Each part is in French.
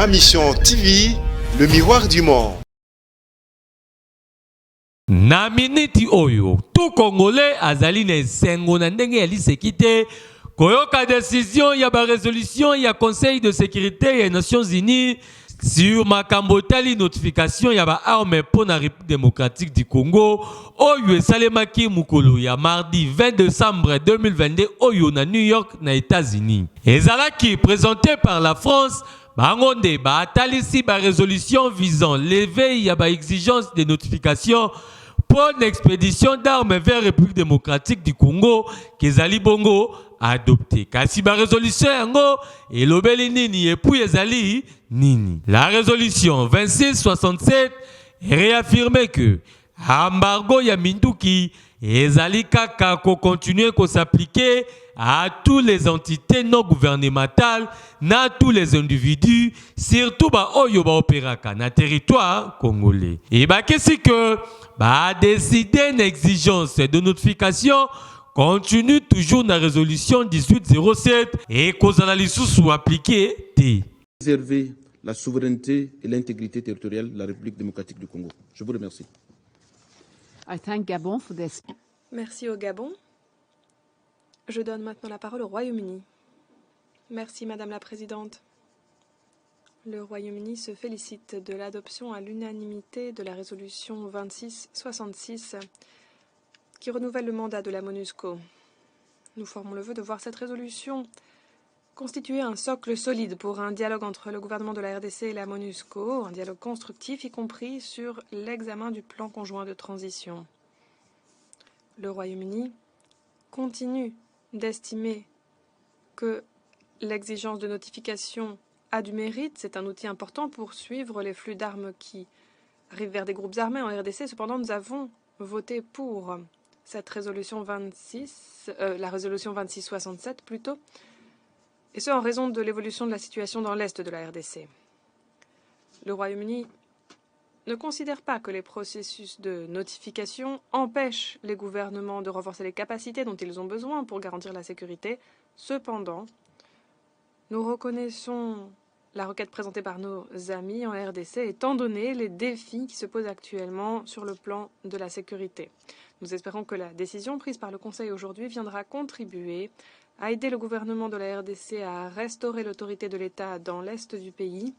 Mission TV, le miroir du monde. Na miniti oyo, tout Congolais azali na esengo na ndenge ya lisekite koyoka décision ya ba résolution ya Conseil de sécurité des Nations Unies sur makambo tali notification ya ba arme pour la République démocratique du Congo oyo esalemaki mukolo ya mardi 20 décembre 2022 oyo na New York na États-Unis. Ezalaki présenté par la France. Bangonde ba atalisi ba résolution visant l'éveil ya ba exigence de notification pour l'expédition d'armes vers la République démocratique du Congo kezali bongo adopté. Kasi ba résolution yango elobeli nini et puis ezali nini. La résolution 2667 réaffirmait que embargo ya Minduki ezali kaka ko continuer ko s'appliquer à toutes les entités non gouvernementales, na tous les individus, surtout ba oyo ba opéraka na territoire congolais. Et bah qu'est-ce que bah décider une exigence de notification continue toujours dans la résolution 1807 et kozala lisusu appliqué té. Préserver la souveraineté et l'intégrité territoriale de la République démocratique du Congo. Je vous remercie. I thank Gabon for this. Merci au Gabon. Je donne maintenant la parole au Royaume-Uni. Merci Madame la Présidente. Le Royaume-Uni se félicite de l'adoption à l'unanimité de la résolution 2666 qui renouvelle le mandat de la MONUSCO. Nous formons le vœu de voir cette résolution constituer un socle solide pour un dialogue entre le gouvernement de la RDC et la MONUSCO, un dialogue constructif y compris sur l'examen du plan conjoint de transition. Le Royaume-Uni continue d'estimer que l'exigence de notification a du mérite. C'est un outil important pour suivre les flux d'armes qui arrivent vers des groupes armés en RDC. Cependant, nous avons voté pour cette résolution la résolution 2667 plutôt, et ce en raison de l'évolution de la situation dans l'est de la RDC. Le Royaume-Uni ne considère pas que les processus de notification empêchent les gouvernements de renforcer les capacités dont ils ont besoin pour garantir la sécurité. Cependant, nous reconnaissons la requête présentée par nos amis en RDC étant donné les défis qui se posent actuellement sur le plan de la sécurité. Nous espérons que la décision prise par le Conseil aujourd'hui viendra contribuer à aider le gouvernement de la RDC à restaurer l'autorité de l'État dans l'est du pays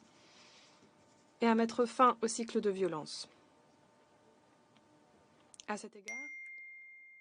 et à mettre fin au cycle de violence. À cet égard,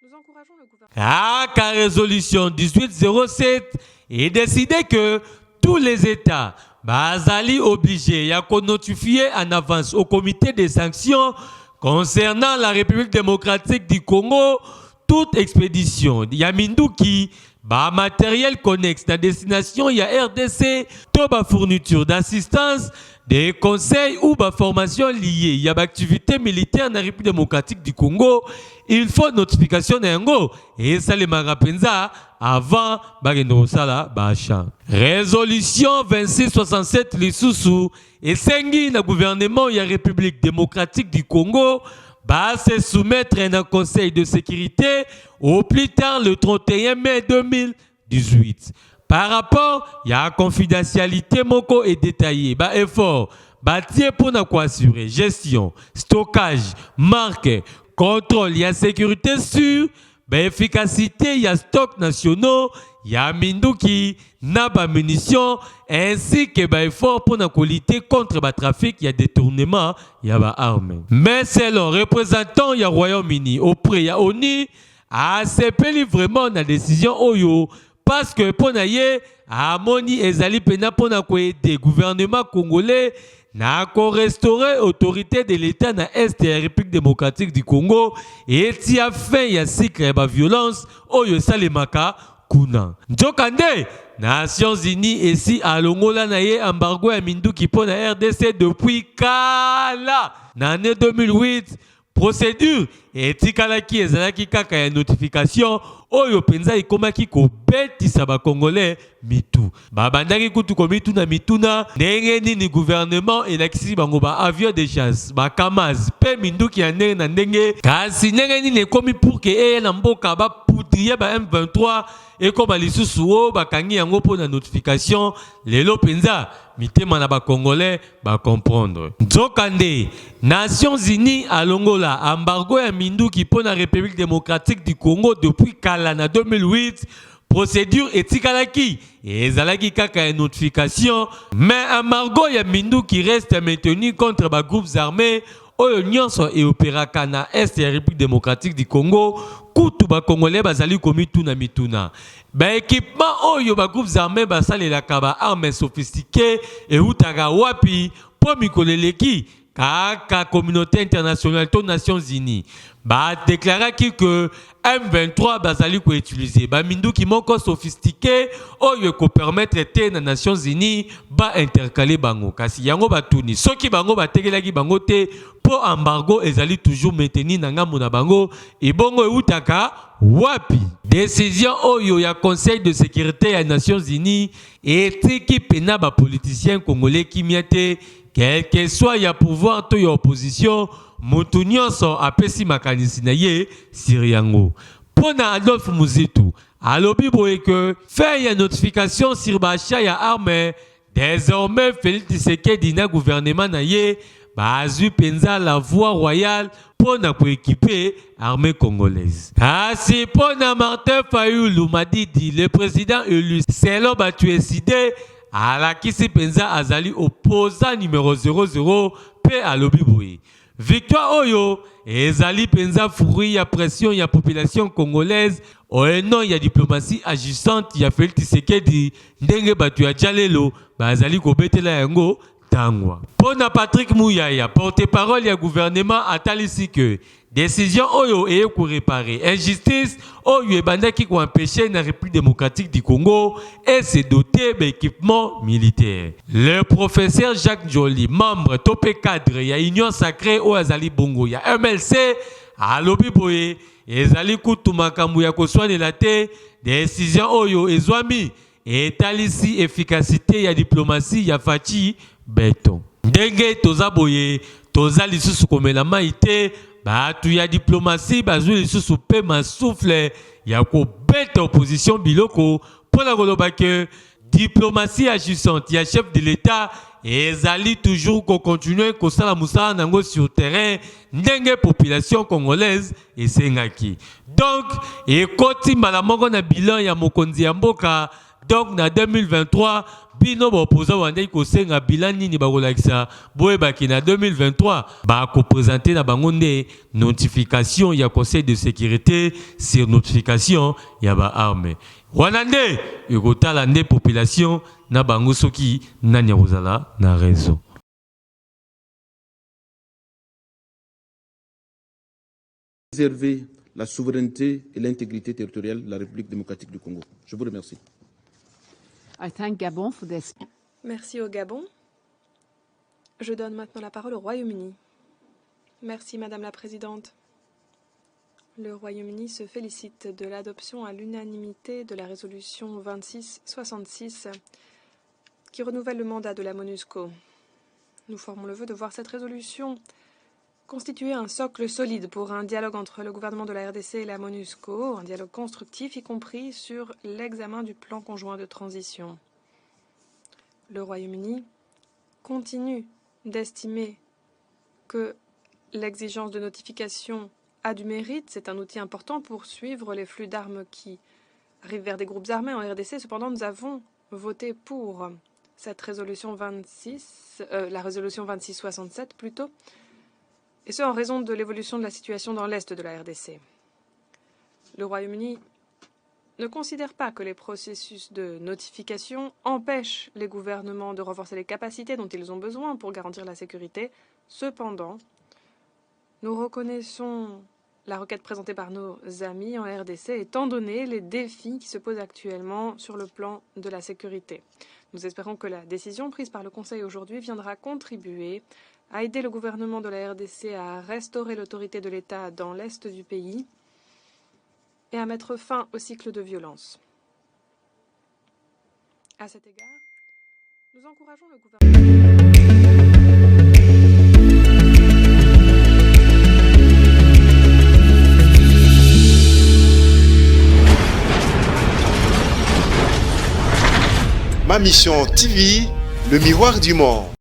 nous encourageons le gouvernement... La résolution 1807 est décidé que tous les États bazali obligés à notifier en avance au comité des sanctions concernant la République démocratique du Congo toute expédition Yaminduki ba matériel connexe à destination ya RDC to ba fourniture d'assistance des conseils ou ba formation liée ya ba activité militaire na République démocratique du Congo. Il faut notification n'engo et ça les marapenza avant bagendo sala bacha. Résolution 2667 lisusu et sengi na gouvernement ya République démocratique du Congo va se soumettre à un conseil de sécurité au plus tard le 31 mai 2018. Par rapport à la confidentialité moko et détaillée, bah effort, bah tiens pour assurer gestion, stockage, marque, contrôle, il y a sécurité sûre, bah efficacité, il y a stock nationaux, il y a Minduki, naba munitions, ainsi que bah effort pour lutter contre le trafic, il y a détournement, il y a armes. Mais selon représentant il y a Royaume-Uni auprès il y a ONU, ACP vraiment la décision oyo parce que pour naie Amoni ezali pena pour na aider gouvernement congolais na ko restaurer autorité de l'État na est de la République démocratique du Congo et tia fin ya cycle ba violence oyo salemaka kuna. Njokande Nations Unies et si alongola na ye embargo ya Minduki pour na RDC depuis kala na année 2008 procédure etikalaki ezalaki kaka ya notification oyo penza ikomaki ko betisa ba congolais mitu babandaki kutu ko mitu na mituna ndenge nini gouvernement elakisi bango ba avion de chasse ba kamaz pe Minduki ya ndenge na ndenge kasi ndenge nini ekomi pour que na mboka ba poudrier ba M23 et comme lisusu o bakangi yango po na notification lelo penza mitema na ba congolais ba comprendre. Nzokande Nations Unies alongola embargo ya minduki po na République démocratique du Congo depuis kala na 2008. Procédure etikalaki et ezalaki kaka une notification, mais embargo ya minduki reste maintenu contre ba groupes armés oyo nyonso et opéraka na est ya République démocratique du Congo kutu ba congolais bazali komituna mituna ba équipement oyo ba groupes armés basalelaka ba armes sophistiquées et utaka wapi po mikoleleki kaka communauté internationale to Nations Unies ba déclaraki que M23 bazali ko utiliser ba minduki moko sophistiqué oyo ko permettre te na Nations Unies ba intercaler bango kasi yango batuni soki bango bategelaki bango te po embargo ezali toujours maintenu na ngambo na bango et bongo eutaka wapi décision oyo ya Conseil de sécurité ya Nations Unies etiki pena ba politiciens congolais kimiate quel que soit ya pouvoir to ya opposition mutu nyonso apesi makanisi na ye siri yango. Pona Adolphe Muzitu alobi boye que fait ya notification sur bachat ya arme désormais Félix Tshisekedi na gouvernement na ye bazui penza la voie royale pona ko équiper armée congolaise. Asi pona Martin Fayulu Madidi le président élu selon batueside à la kisi penza azali opposant numéro 00 pe alobi boye victoire oyo ezali penza fruit ya pression ya population congolaise au nom ya diplomatie agissante ya Félix Tshisekedi ndenge batu ya jalelo bazali kobetela yango tangwa. Pona Patrick Mouyaya porte-parole ya gouvernement atalisi que décision oyo eye ko réparer injustice oyo ebandaki ko empêcher na République démocratique du Congo et se doter d'équipement militaire. Le professeur Jacques Joly, membre topé cadre ya Union Sacrée o azali bongo ya MLC alobi boye ezali kutu makambo ya koswanela te décision oyo ezwami etalisi efficacité ya diplomatie ya Fachi Beton. Ndenge toza boye toza lisusu komela mai te batu ya diplomatie bazwi lisusu pe masouffle ya kobeta opposition biloko pona koloba ke diplomatie agissante ya chef de l'État ezali toujours ko continuer kosala musala nango sur terrain ndenge population congolaise esengaki. Donc ekoti mbala moko na bilan ya mokonzi ya mboka. Donc na 2023 bino bopoza wandai ko senga bilan nini bakolakisa boye baki na 2023 ba ko présenter na bango nde notification ya Conseil de sécurité sur notification ya ba arme wanande ekotala nde population na bango soki nani kozala na réseau. Préserver la souveraineté et l'intégrité territoriale de la République démocratique du Congo. Je vous remercie. I thank Gabon for this. Merci au Gabon. Je donne maintenant la parole au Royaume-Uni. Merci Madame la Présidente. Le Royaume-Uni se félicite de l'adoption à l'unanimité de la résolution 2666 qui renouvelle le mandat de la MONUSCO. Nous formons le vœu de voir cette résolution constituer un socle solide pour un dialogue entre le gouvernement de la RDC et la MONUSCO, un dialogue constructif y compris sur l'examen du plan conjoint de transition. Le Royaume-Uni continue d'estimer que l'exigence de notification a du mérite. C'est un outil important pour suivre les flux d'armes qui arrivent vers des groupes armés en RDC. Cependant, nous avons voté pour cette résolution la résolution 2667 plutôt, et ce en raison de l'évolution de la situation dans l'est de la RDC. Le Royaume-Uni ne considère pas que les processus de notification empêchent les gouvernements de renforcer les capacités dont ils ont besoin pour garantir la sécurité. Cependant, nous reconnaissons la requête présentée par nos amis en RDC étant donné les défis qui se posent actuellement sur le plan de la sécurité. Nous espérons que la décision prise par le Conseil aujourd'hui viendra contribuer à aider le gouvernement de la RDC à restaurer l'autorité de l'État dans l'est du pays et à mettre fin au cycle de violence. À cet égard, nous encourageons le gouvernement... Ma Mission TV, le miroir du monde.